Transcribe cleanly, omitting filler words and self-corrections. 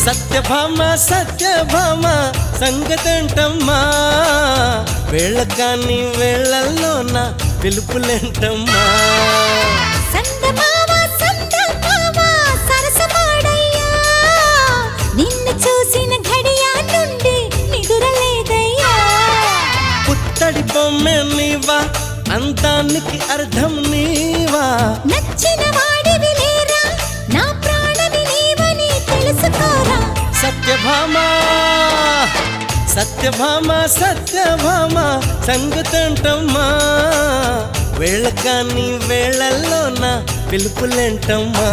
సత్యభామ సత్యభామ సంగతంటమ్మా వేళకాని వేళల్లోన పిలుపులేంటమ్మా నిన్ను చూసిన ఘడియా నుండి నిదురలేదయ్యా పుత్తడి బొమ్మె నీవా అందానికి అర్థం నీవా నచ్చిన వాడివి లేరా నా ప్రాణమి నీవని తెలుసుకోరా సత్యభామ సత్యభామ సత్యభామ సంగతంటమ్మా వేళకాని వేళల్లోన పిలుపులేంటమ్మా